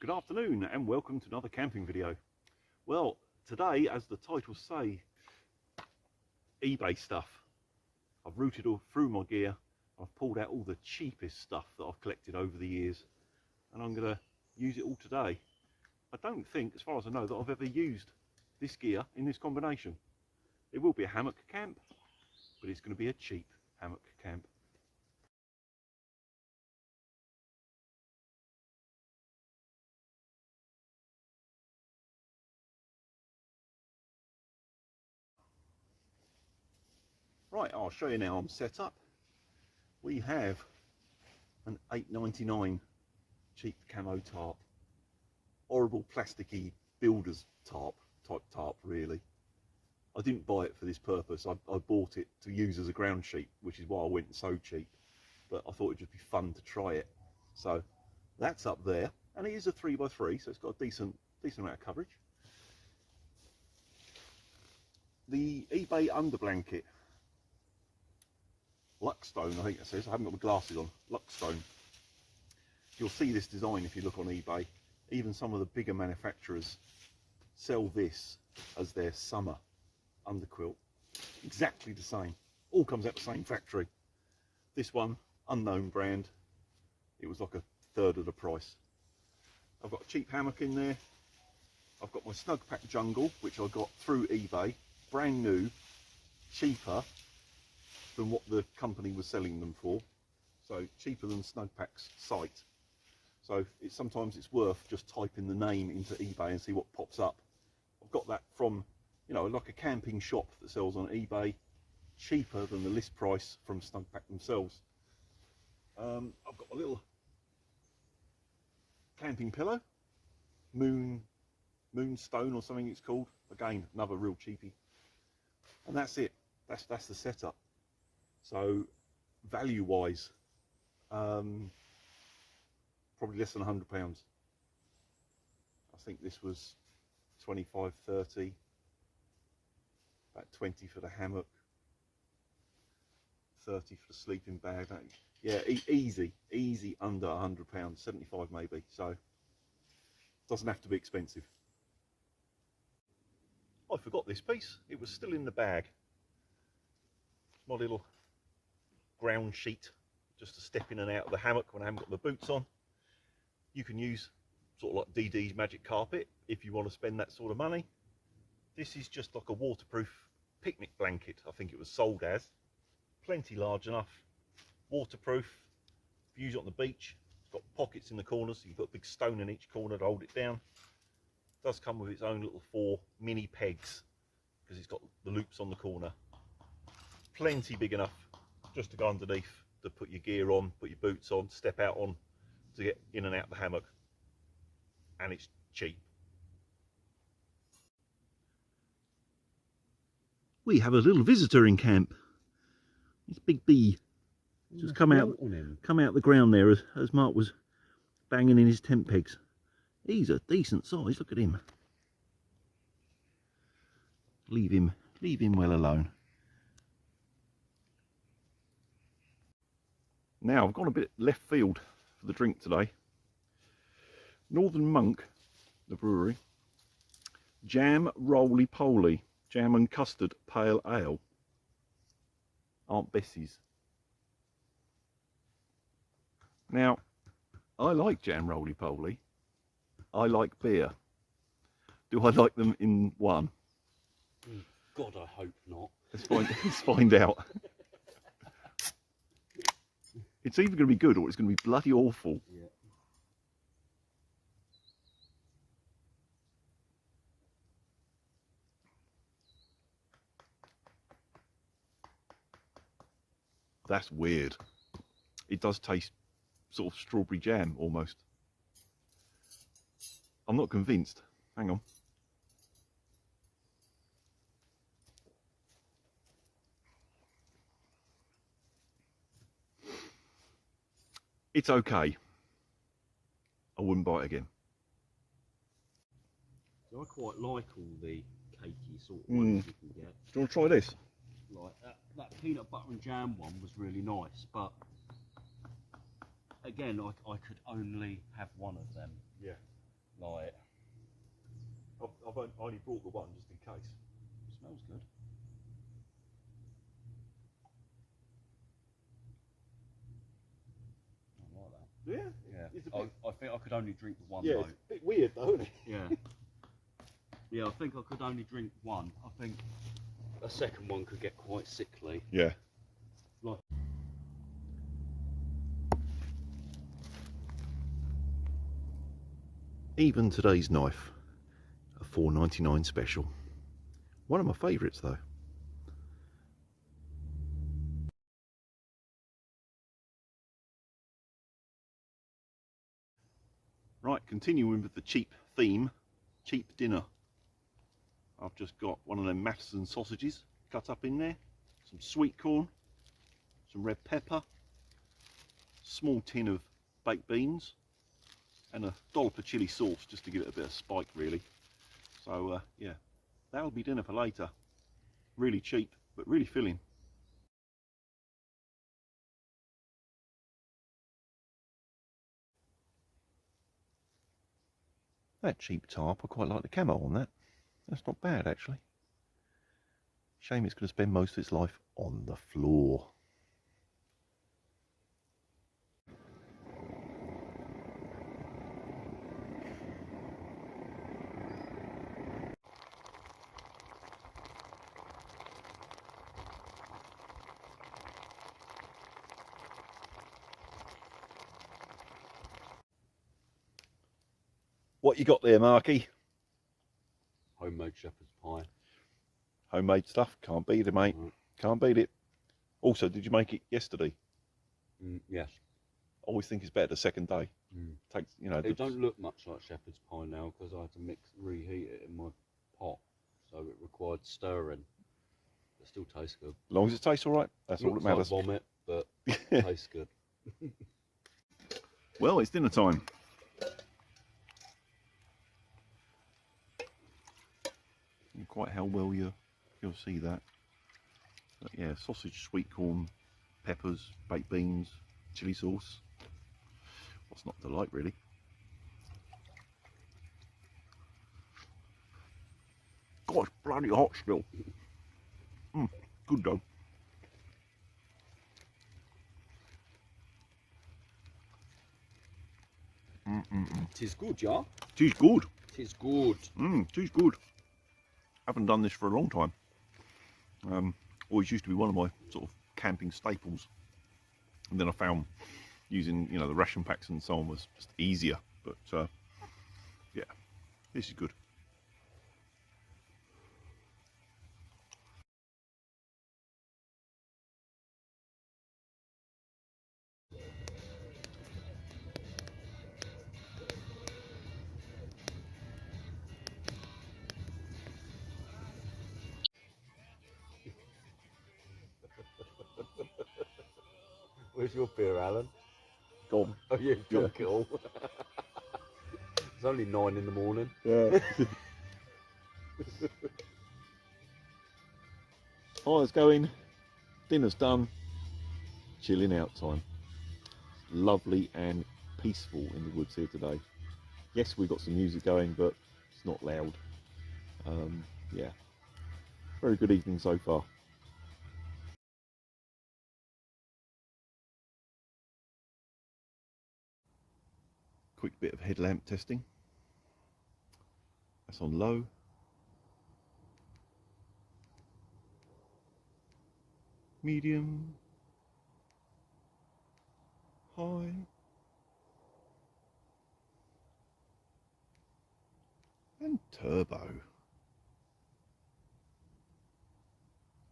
Good afternoon and welcome to another camping video. Well, today, as the titles say, eBay stuff. I've routed all through my gear. I've pulled out all the cheapest stuff that I've collected over the years, and I'm going to use it all today. I don't think, as far as I know, that I've ever used this gear in this combination. It will be a hammock camp, but it's going to be a cheap hammock camp. Right, I'll show you now I'm set up. We have an $8.99 cheap camo tarp. Horrible plasticky builder's tarp, type tarp really. I didn't buy it for this purpose. I bought it to use as a ground sheet, which is why I went so cheap. But I thought it'd just be fun to try it. So that's up there, and it is a 3x3, so it's got a decent amount of coverage. The eBay underblanket, Luckstone, I think it says. I haven't got my glasses on. Luckstone. You'll see this design if you look on eBay. Even some of the bigger manufacturers sell this as their summer underquilt. Exactly the same. All comes out the same factory. This one, unknown brand. It was like a third of the price. I've got a cheap hammock in there. I've got my Snug Pack Jungle, which I got through eBay. Brand new, cheaper than what the company was selling them for, so cheaper than Snug Pack's site. So sometimes it's worth just typing the name into eBay and see what pops up. I've got that from, you know, like a camping shop that sells on eBay, cheaper than the list price from Snug Pack themselves. I've got a little camping pillow, Moonstone or something it's called. Again, another real cheapie, and that's it. That's the setup. So value wise, probably less than £100. I think this was 25, 30, about 20 for the hammock, 30 for the sleeping bag. Yeah, easy under £100, 75 maybe. So doesn't have to be expensive. I forgot this piece. It was still in the bag. My little ground sheet, just to step in and out of the hammock when I haven't got the boots on. You can use sort of like DD's Magic Carpet if you want to spend that sort of money. This is just like a waterproof picnic blanket, I think it was sold as. Plenty large enough, waterproof. If you use it on the beach, it's got pockets in the corners, so you can put a big stone in each corner to hold it down. It does come with its own little 4 mini pegs, because it's got the loops on the corner. Plenty big enough just to go underneath, to put your gear on, put your boots on, step out on, to get in and out of the hammock. And it's cheap. We have a little visitor in camp. It's Big B. Just come out the ground there as Mark was banging in his tent pegs. He's a decent size, look at him. Leave him well alone. Now, I've gone a bit left field for the drink today. Northern Monk, the brewery, Jam Roly Poly, Jam and Custard Pale Ale. Aunt Bessie's. Now, I like Jam Roly Poly. I like beer. Do I like them in one? God, I hope not. Let's find out. It's either going to be good or it's going to be bloody awful. Yeah. That's weird. It does taste sort of strawberry jam almost. I'm not convinced. Hang on. It's okay. I wouldn't buy it again. So I quite like all the cakey sort of ones you can get. Do you want to try this? Like that peanut butter and jam one was really nice, but again, I could only have one of them. Yeah. light it. I've only brought the one just in case. It smells good. I like that. Yeah. Yeah. It's a bit, I think I could only drink one yeah, though. it's a bit weird though, isn't it? Yeah. Yeah, I think I could only drink one. I think a second one could get quite sickly. Yeah. Like, Even today's knife, a $4.99 special. One of my favourites though. Right, continuing with the cheap theme, cheap dinner. I've just got one of them Matheson sausages cut up in there, some sweet corn, some red pepper, small tin of baked beans, and a dollop of chilli sauce just to give it a bit of spike really. So yeah, that'll be dinner for later. Really cheap, but really filling. That cheap tarp, I quite like the camo on that. That's not bad actually. Shame it's going to spend most of its life on the floor. What you got there, Marky? homemade shepherd's pie. Homemade stuff, can't beat it, mate. Can't beat it. Also, did you make it yesterday? Yes. Always think it's better the second day. Takes, you know. It don't look much like shepherd's pie now because I had to reheat it in my pot, so it required stirring. It still tastes good. As long as it tastes all right, that's all that matters. Like vomit, but it tastes good. Well, it's dinner time. Quite how well you'll see that. But yeah, sausage, sweet corn, peppers, baked beans, chili sauce. What's not to like, really? God, it's bloody hot still. Good though. Tis good, yeah? Tis good. Tis good. Tis good. Haven't done this for a long time. Always used to be one of my sort of camping staples. And then I found using, you know, the ration packs and so on was just easier. But yeah, this is good. Where's your beer, Alan? Gone. Oh, yeah, drunk it all. It's only 9 in the morning. Yeah. Fire's going, dinner's done, chilling out time. Lovely and peaceful in the woods here today. Yes, we've got some music going, but it's not loud. Yeah, very good evening so far. Quick bit of headlamp testing. That's on low. Medium. High. And turbo.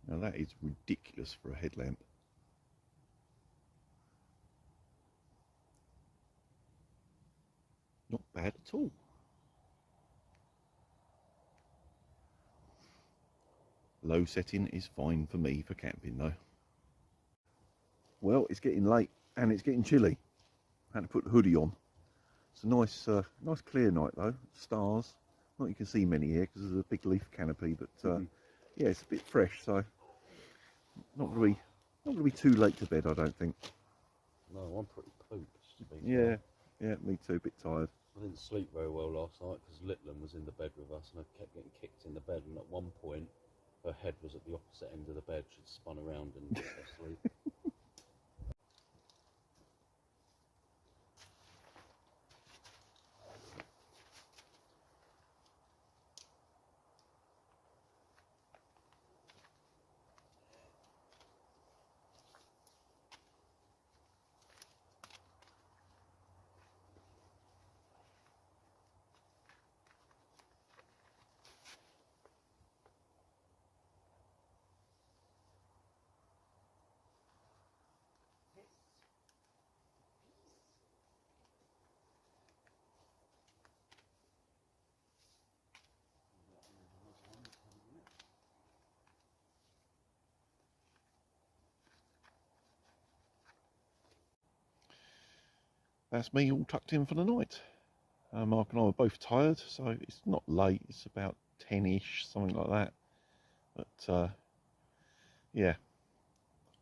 Now that is ridiculous for a headlamp. Not bad at all. Low setting is fine for me for camping though. Well, it's getting late and it's getting chilly. I had to put the hoodie on. It's a nice, nice clear night though. Stars. Not you can see many here because there's a big leaf canopy, but yeah, it's a bit fresh, so not going to be too late to bed, I don't think. No, I'm pretty pooped. Yeah, Yeah, me too, a bit tired. I didn't sleep very well last night because Litland was in the bed with us and I kept getting kicked in the bed, and at one point her head was at the opposite end of the bed. She'd spun around and got asleep. That's me all tucked in for the night. Mark and I were both tired, so it's not late, it's about 10ish, something like that. But yeah,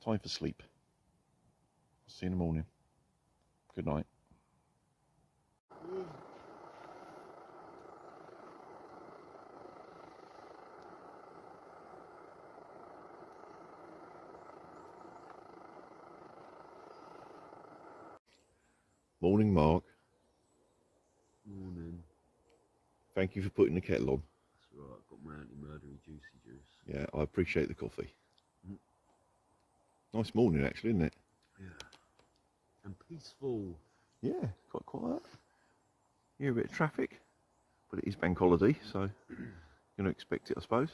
time for sleep. See you in the morning. Good night. Morning, Mark. Morning. Thank you for putting the kettle on. That's right, I've got my anti-murdery juicy juice. Yeah, I appreciate the coffee. Mm. Nice morning, actually, isn't it? Yeah. And peaceful. Yeah, quite quiet. Hear a bit of traffic, but it is bank holiday, so you're going to expect it, I suppose.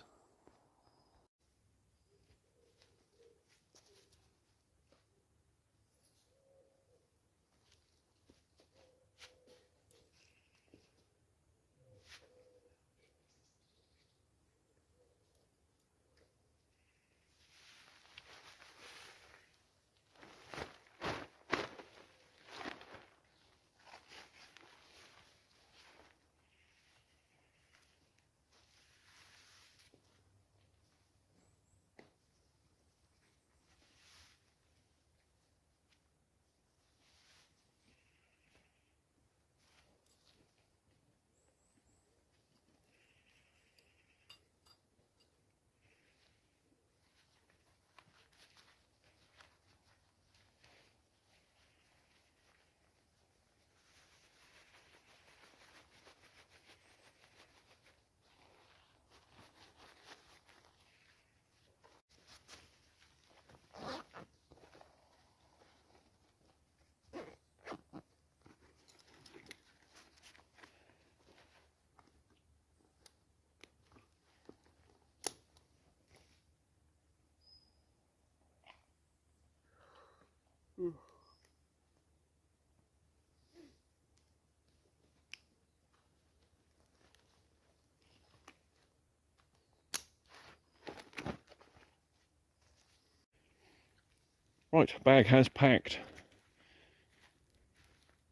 Right, bag has packed.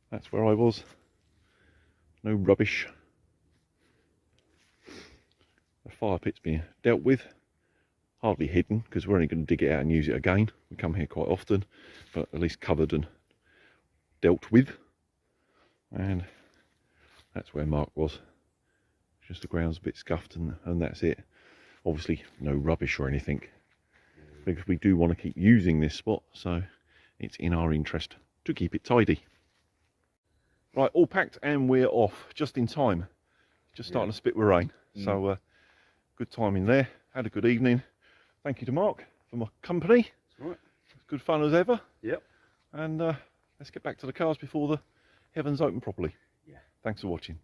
That's where I was. No rubbish. The fire pit's been dealt with. Hardly hidden, because we're only going to dig it out and use it again. We come here quite often, but at least covered and dealt with. And that's where Mark was. Just the ground's a bit scuffed and that's it. Obviously no rubbish or anything, because we do want to keep using this spot, so it's in our interest to keep it tidy. Right, all packed and we're off, just in time. Just starting to spit with rain, so good timing there. Had a good evening. Thank you to Mark for my company. That's right. It's good fun as ever. Yep. And let's get back to the cars before the heavens open properly. Yeah. Thanks for watching.